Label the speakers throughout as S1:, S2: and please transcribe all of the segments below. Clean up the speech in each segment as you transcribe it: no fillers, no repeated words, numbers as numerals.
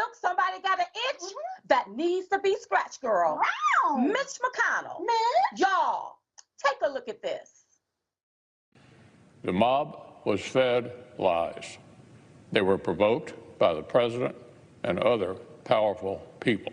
S1: Silk, somebody got an itch that needs to be scratched, girl.
S2: Wow.
S1: Mitch McConnell.
S2: Mitch.
S1: Y'all, take a look at this.
S3: The mob was fed lies. They were provoked by the president and other powerful people.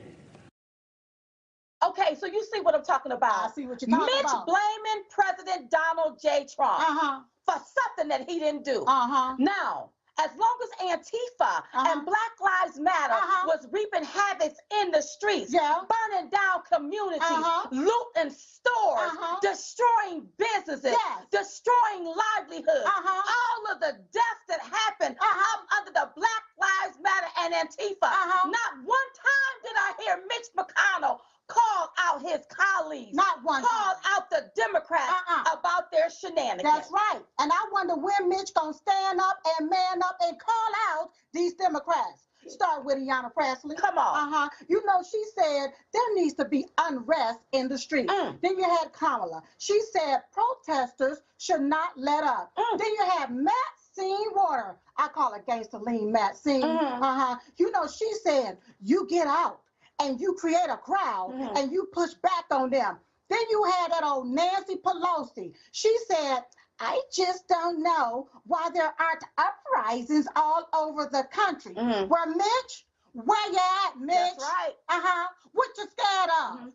S1: Okay, so you see what I'm talking about.
S2: I see what you're talking about.
S1: Mitch blaming President Donald J. Trump for something that he didn't do. Now, as long as Antifa and Black Lives Matter was reaping havoc in the streets, burning down communities, looting stores, destroying businesses, destroying livelihoods, all of the deaths that happened under the Black Lives Matter and Antifa, not one time did I hear Mitch McConnell call out his colleagues,
S2: not one
S1: call out the Democrats about their shenanigans.
S2: That's right. And I wonder when Mitch gonna stand up and man up and call out these Democrats. Start with Ayanna Pressley.
S1: Come on.
S2: You know, she said there needs to be unrest in the street. Then you had Kamala. She said protesters should not let up. Then you had Maxine Waters. I call her Gangster Lean Maxine. You know, she said you get out and you create a crowd and you push back on them. Then you had that old Nancy Pelosi. She said, I just don't know why there aren't uprisings all over the country. Where Mitch, where you at, Mitch?
S1: That's right.
S2: What you scared of?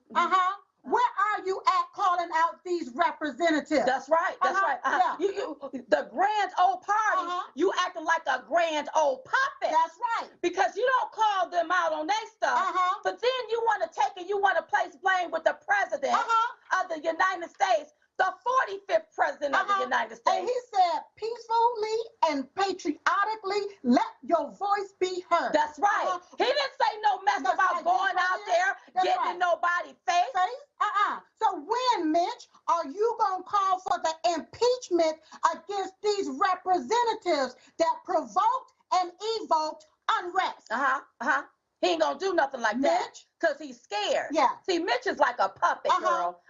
S2: Where are you at calling out these representatives?
S1: That's right. That's right. You, the grand old party, you acting like a grand old puppet.
S2: That's right.
S1: Because you don't call them out on their stuff, but then you want to take it, you want to place blame with the president of the United States, the 45th president of the United States.
S2: And he said, peacefully and patriotically, let your voice be heard.
S1: That's right. He didn't say no mess about going out there, getting in nobody's face.
S2: So when, Mitch, are you going to call for the impeachment against these representatives that provoked and evoked unrest?
S1: He ain't gonna do nothing like that because he's scared. See, Mitch is like a puppet, girl.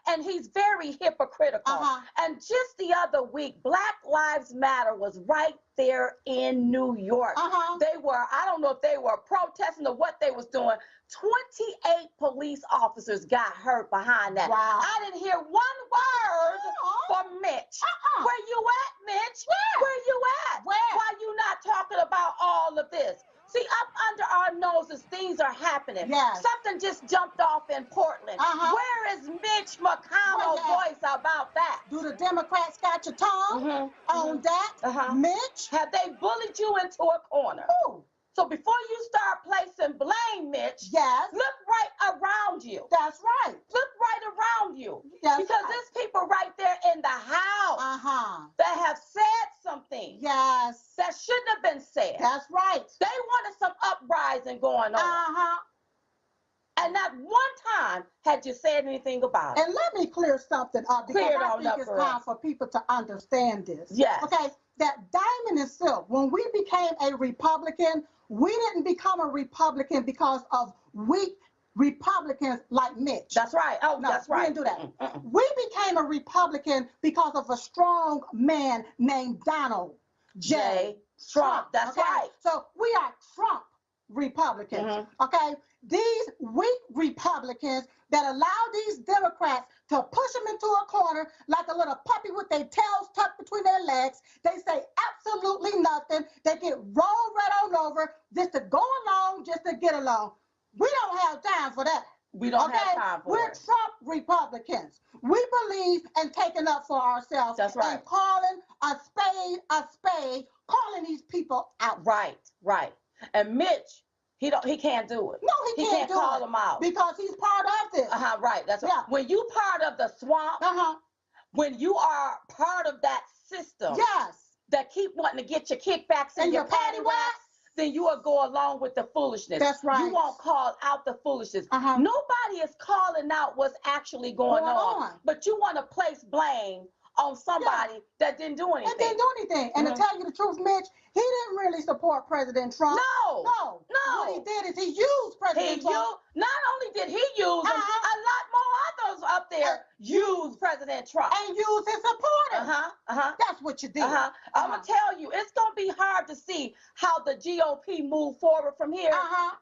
S1: And he's very hypocritical. And just the other week, Black Lives Matter was right there in New York. They were, I don't know if they were protesting or what they was doing. 28 police officers got hurt behind that. I didn't hear one word from Mitch. Where you at, Mitch? Where you at? Why you not talking about all of this? See, up under our noses, things are happening. Something just jumped off in Portland. Where is Mitch McConnell's voice about that?
S2: Do the Democrats got your tongue on that? Mitch?
S1: Have they bullied you into a corner? So before you start placing blame, Mitch, look right around you.
S2: That's right.
S1: Look right around you. Because there's people right there in the house that have said something that shouldn't have been said.
S2: That's right.
S1: They wanted some uprising going on. And not one time had you said anything about it.
S2: And let me clear something up because I think it's time for people to understand this. Okay, that Diamond and Silk, when we became a Republican, we didn't become a Republican because of weak Republicans like Mitch.
S1: That's right. Oh,
S2: no,
S1: that's right.
S2: We didn't do that. We became a Republican because of a strong man named Donald J. Trump.
S1: That's right.
S2: So we are Trump Republicans. Okay, these weak Republicans that allow these Democrats to push them into a corner like a little puppy with their tails tucked between their legs. They say absolutely nothing. They get rolled right on over just to go along, just to get along. We don't have time for that.
S1: We don't have time for
S2: We're
S1: it.
S2: Trump Republicans. We believe in taking up for ourselves.
S1: That's right.
S2: And calling a spade, calling these people out.
S1: Right. And Mitch, he can't do it.
S2: No, he can't
S1: call them out
S2: because he's part of this.
S1: Right. That's right. When you part of the swamp, when you are part of that system, that keep wanting to get your kickbacks and your patty whacks, then you will go along with the foolishness.
S2: That's right.
S1: You won't call out the foolishness. Nobody is calling out what's actually going on. But you want to place blame on somebody that didn't do anything.
S2: And didn't do anything. And to tell you the truth, Mitch, he didn't really support President Trump.
S1: No.
S2: What he did is he used President Trump.
S1: Not only did he use him, a lot more others up there used President Trump.
S2: And used his supporters. That's what you did.
S1: I'm going to tell you, it's going to be hard to see how the GOP move forward from here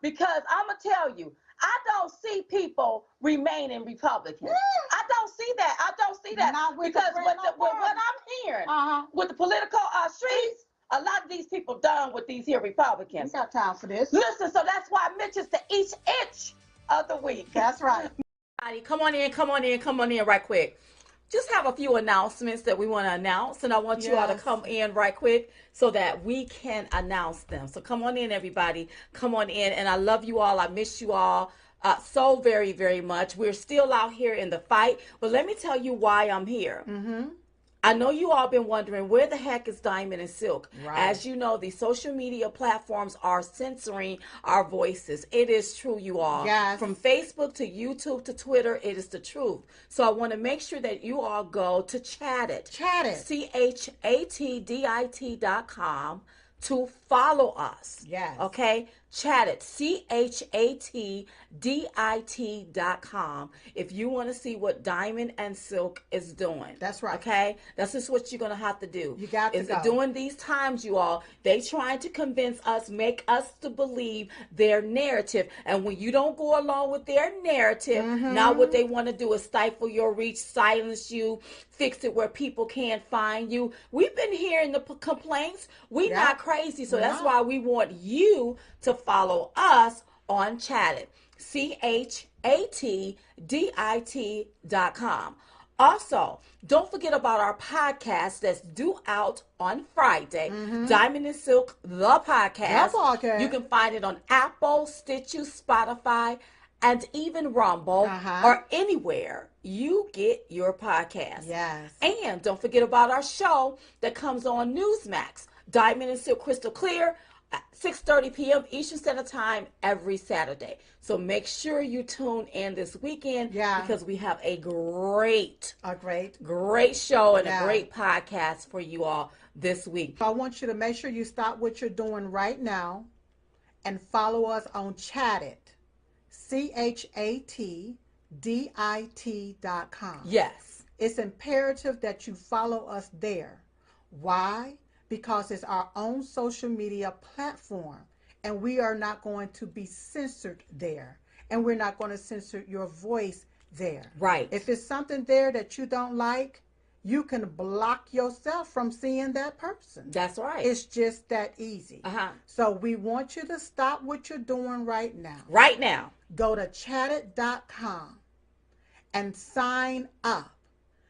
S1: because I'm going to tell you, I don't see people remaining Republicans. I don't see that. Because what I'm hearing with the political streets, a lot of these people done with these here Republicans.
S2: We got time for this.
S1: Listen, so that's why Mitch is the each inch of the week.
S2: That's right.
S1: Come on in right quick. Just have a few announcements that we want to announce, and I want you all to come in right quick so that we can announce them. So come on in, everybody. Come on in, and I love you all. I miss you all so very, very much. We're still out here in the fight, but let me tell you why I'm here. I know you all been wondering, where the heck is Diamond and Silk? Right. As you know, the social media platforms are censoring our voices. It is true, you all.
S2: Yes.
S1: From Facebook to YouTube to Twitter, it is the truth. So I want to make sure that you all go to Chattit. ChatTDIT.com to follow us.
S2: Yes.
S1: Okay? Chattit. ChatTDIT.com. If you want to see what Diamond and Silk is doing.
S2: That's right.
S1: Okay? That's just what you're going to have to do.
S2: You got to go.
S1: During these times, you all, they trying to convince us, make us to believe their narrative. And when you don't go along with their narrative, now what they want to do is stifle your reach, silence you, fix it where people can't find you. We've been hearing the complaints. We're not crazy. So that's why we want you to follow us on Chattit. ChatTDIT.com. Also, don't forget about our podcast that's due out on Friday. Diamond and Silk, the podcast. You can find it on Apple, Stitcher, Spotify, and even Rumble, or anywhere you get your podcast.
S2: Yes.
S1: And don't forget about our show that comes on Newsmax, Diamond and Silk Crystal Clear, at 6:30 p.m. Eastern Standard Time every Saturday. So make sure you tune in this weekend because we have a great show and a great podcast for you all this week.
S2: I want you to make sure you stop what you're doing right now and follow us on Chattit. ChatDIT.com.
S1: Yes.
S2: It's imperative that you follow us there. Why? Because it's our own social media platform, and we are not going to be censored there, and we're not going to censor your voice there.
S1: Right.
S2: If it's something there that you don't like, you can block yourself from seeing that person.
S1: That's right.
S2: It's just that easy. So we want you to stop what you're doing right now.
S1: Right now.
S2: Go to Chattit.com and sign up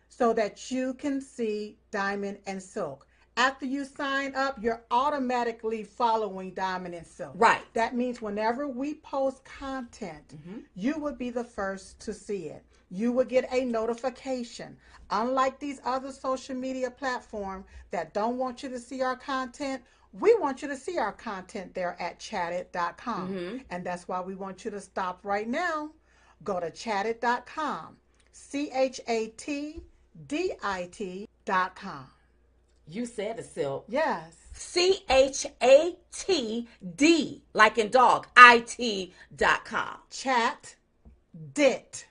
S2: so that you can see Diamond and Silk. After you sign up, you're automatically following Diamond and Silk.
S1: Right.
S2: That means whenever we post content, you would be the first to see it. You will get a notification. Unlike these other social media platforms that don't want you to see our content, we want you to see our content there at Chattit.com. And that's why we want you to stop right now. Go to Chattit.com. ChatDIT.com.
S1: You said it, Silk.
S2: Yes.
S1: ChatD, like in dog, IT.com.
S2: Chat dit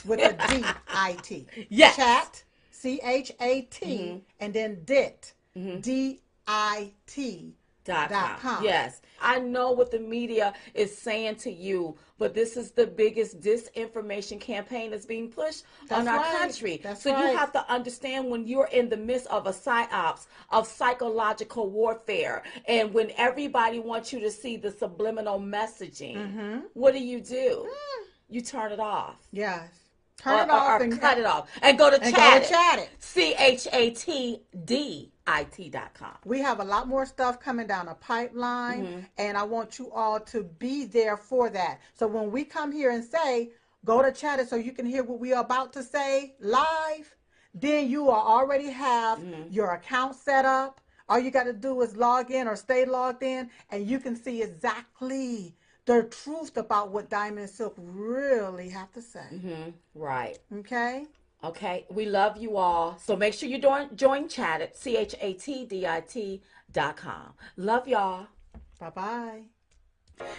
S2: with a D-I-T.
S1: Yes.
S2: Chat, C-H-A-T, and then dit, D-I-T.com.
S1: Yes. I know what the media is saying to you, but this is the biggest disinformation campaign that's being pushed on our country. So you have to understand, when you're in the midst of a psyops, of psychological warfare, and when everybody wants you to see the subliminal messaging, what do? You turn it off.
S2: Yes. Turn it off
S1: and cut it off. And go to Chattit. ChatDIT.com.
S2: We have a lot more stuff coming down the pipeline, and I want you all to be there for that. So when we come here and say, go to Chattit so you can hear what we are about to say live, then you will already have your account set up. All you got to do is log in or stay logged in, and you can see exactly the truth about what Diamond and Silk really have to say.
S1: Right.
S2: Okay?
S1: Okay, we love you all. So make sure you join Chatted, ChatDit.com. Love y'all.
S2: Bye-bye.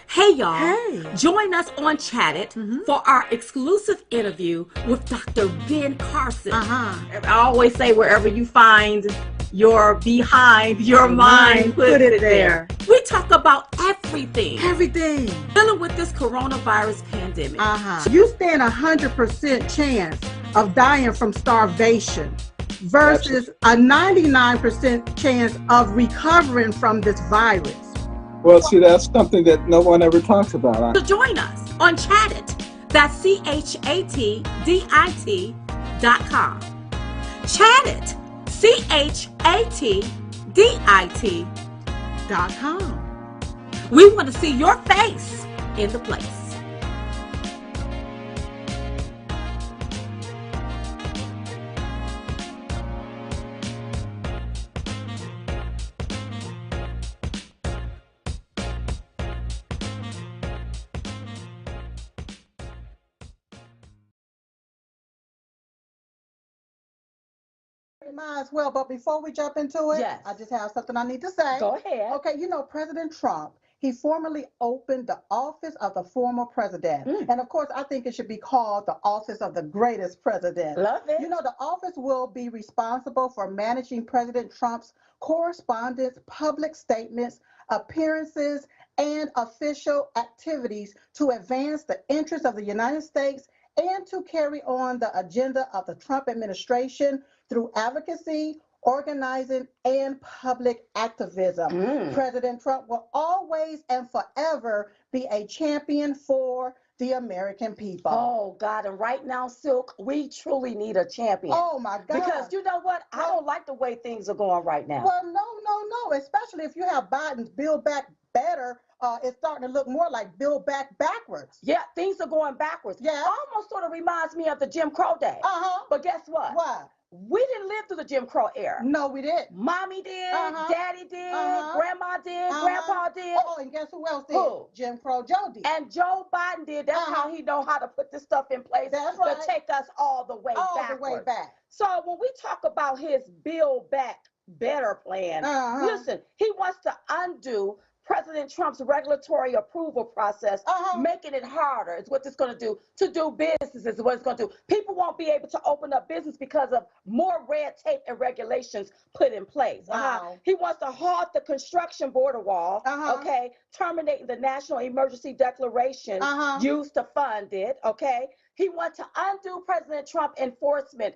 S1: Hey y'all,
S2: Hey.
S1: join us on Chatted for our exclusive interview with Dr. Ben Carson. I always say wherever you find your behind, your mind, put it there. We talk about everything.
S2: Everything.
S1: Dealing with this coronavirus pandemic.
S2: You stand 100% chance of dying from starvation versus a 99% chance of recovering from this virus.
S4: Well, see, that's something that no one ever talks about.
S1: So join us on Chatted. That's ChatDit.com. Chatted. ChatDit.com. We want to see your face in the place.
S2: Might as well, but before we jump into it,
S1: Yes.
S2: I just have something I need to say.
S1: Go ahead.
S2: Okay, you know, President Trump, he formally opened the office of the former president. And of course, I think it should be called the office of the greatest president.
S1: Love it.
S2: You know, the office will be responsible for managing President Trump's correspondence, public statements, appearances, and official activities to advance the interests of the United States and to carry on the agenda of the Trump administration through advocacy, organizing, and public activism. President Trump will always and forever be a champion for the American people.
S1: Oh, God. And right now, Silk, we truly need a champion.
S2: Oh, my God.
S1: Because you know what? I don't like the way things are going right now.
S2: Well, no. Especially if you have Biden's Build Back Better, it's starting to look more like Build Back Backwards.
S1: Yeah, things are going backwards.
S2: Yeah.
S1: Almost sort of reminds me of the Jim Crow days. But guess what?
S2: What?
S1: We didn't live through the Jim Crow era.
S2: No, we didn't.
S1: Mommy did, Daddy did, Grandma did, Grandpa did.
S2: Oh, and guess who else did?
S1: Who?
S2: Jim Crow Joe did.
S1: And Joe Biden did. That's how he know how to put this stuff in place
S2: That's right.
S1: to take us all the way
S2: all
S1: backwards.
S2: the way back.
S1: So when we talk about his Build Back Better plan, listen, he wants to undo President Trump's regulatory approval process, making it harder is what it's going to do. To do business is what it's going to do. People won't be able to open up business because of more red tape and regulations put in place.
S2: Wow.
S1: He wants to halt the construction border wall, okay, terminating the national emergency declaration used to fund it, okay. He wants to undo President Trump enforcement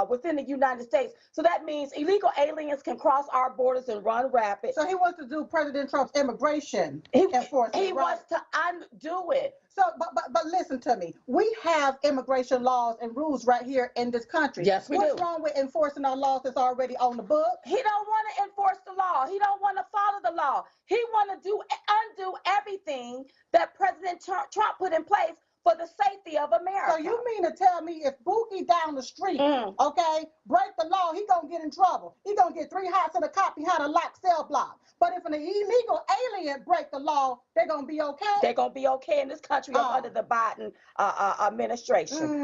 S1: within the United States. So that means illegal aliens can cross our borders and run rapid.
S2: So he wants to do President Trump's immigration enforcement.
S1: He wants to undo it.
S2: So, but listen to me. We have immigration laws and rules right here in this country.
S1: Yes, we do.
S2: What's wrong with enforcing our laws that's already on the book?
S1: He don't want to enforce the law. He don't want to follow the law. He want to undo everything that President Trump put in place for the safety of America.
S2: So you mean to tell me if Bookie down the street, okay, break the law, he gonna get in trouble. He gonna get 3 hots and a cop behind a locked cell block. But if an illegal alien break the law, they're gonna be okay?
S1: They're gonna be okay in this country under the Biden administration.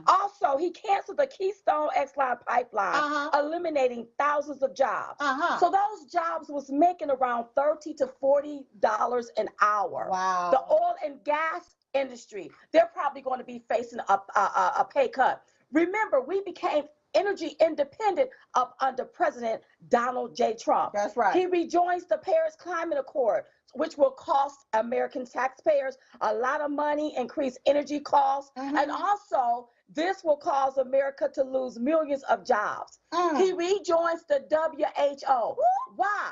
S1: Also, he canceled the Keystone X-Line pipeline, eliminating thousands of jobs. So those jobs was making around $30 to $40 an hour.
S2: Wow.
S1: The oil and gas industry, they're probably going to be facing a pay cut. Remember, we became energy independent up under President Donald J. Trump.
S2: That's right.
S1: He rejoins the Paris Climate Accord, which will cost American taxpayers a lot of money, increase energy costs, and also this will cause America to lose millions of jobs. He rejoins the WHO. Why?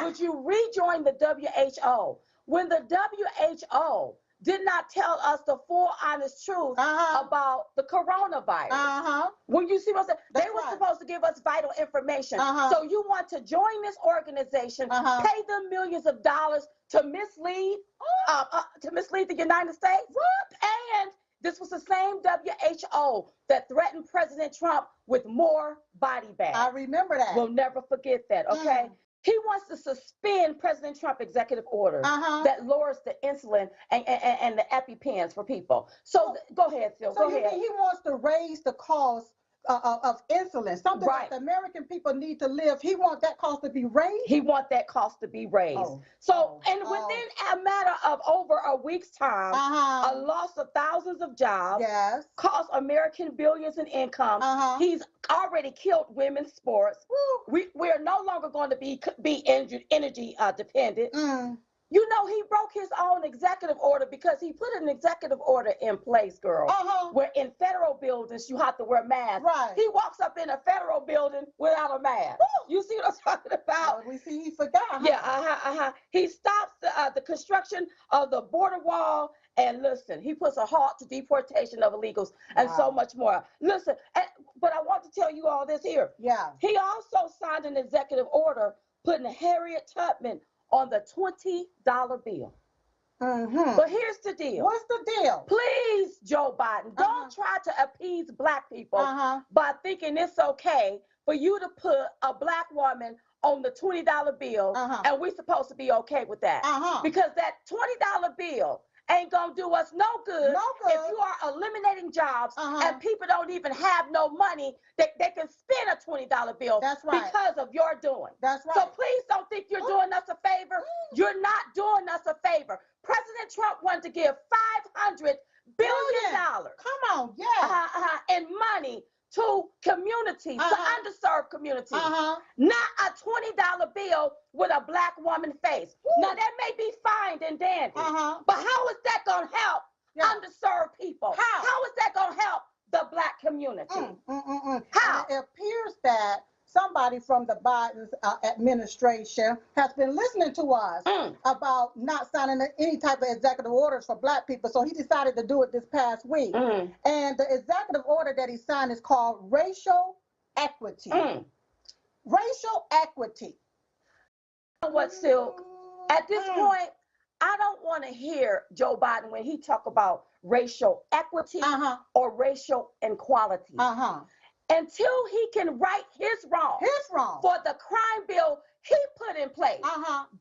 S1: Would you rejoin the WHO when the WHO did not tell us the full honest truth about the coronavirus? When you see what I'm saying, they were supposed to give us vital information. So you want to join this organization, pay them millions of dollars to mislead the United States? And this was the same WHO that threatened President Trump with more body bags.
S2: I remember that.
S1: We'll never forget that, okay? He wants to suspend President Trump executive orders that lowers the insulin and the EpiPens for people. So go ahead, Phil.
S2: So you mean he wants to raise the cost of insulin, something that the American people need to live. He wants that cost to be raised?
S1: He wants that cost to be raised. Within a matter of over a week's time, a loss of thousands of jobs, cost American billions in income. He's already killed women's sports. We're no longer going to be energy dependent. You know, he broke his own executive order because he put an executive order in place, girl, where in federal buildings you have to wear masks. He walks up in a federal building without a mask. You see what I'm talking about?
S2: We see he forgot.
S1: He stops the construction of the border wall, and listen, he puts a halt to deportation of illegals and so much more. Listen, but I want to tell you all this here. He also signed an executive order putting Harriet Tubman on the $20 bill. But here's the deal.
S2: What's the deal?
S1: Please, Joe Biden, don't try to appease black people by thinking it's okay for you to put a black woman on the $20 bill, and we're supposed to be okay with that. Because that $20 bill ain't gonna do us no good if you are eliminating jobs and people don't even have no money that they can spend a $20 bill because of your doing. So please don't think you're doing us a favor. You're not doing us a favor. President Trump wanted to give $500 billion in money to communities, to underserved communities, not a $20 bill with a black woman face. Now that may be fine and dandy, but how is that going to help underserved people? How is that going to help the black community? How?
S2: It appears that somebody from the Biden administration has been listening to us about not signing any type of executive orders for black people. So he decided to do it this past week. And the executive order that he signed is called racial equity. Racial equity.
S1: You know what, Silk? At this point, I don't want to hear Joe Biden when he talk about racial equity or racial inequality. Until he can right his wrong for the crime bill he put in place,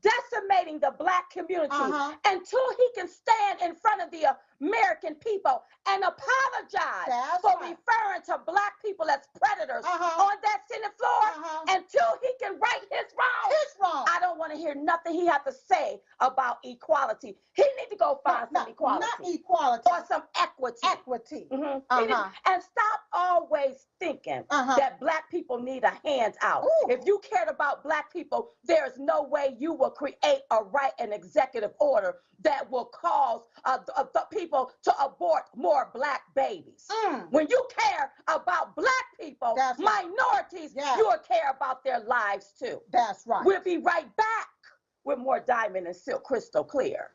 S1: decimating the black community, until he can stand in front of the American people and apologize for referring to black people as predators on that Senate floor, until he can right his wrong. I don't want to hear nothing he has to say about equality. He need to go find some equality.
S2: Not equality.
S1: Or some equity.
S2: Equity.
S1: And stop always thinking that black people need a handout. If you cared about black people, there's no way you will create or write an executive order that will cause the people to abort more black babies. When you care about black people, minorities, you will care about their lives too.
S2: That's right.
S1: We'll be right back with more Diamond and Silk Crystal Clear.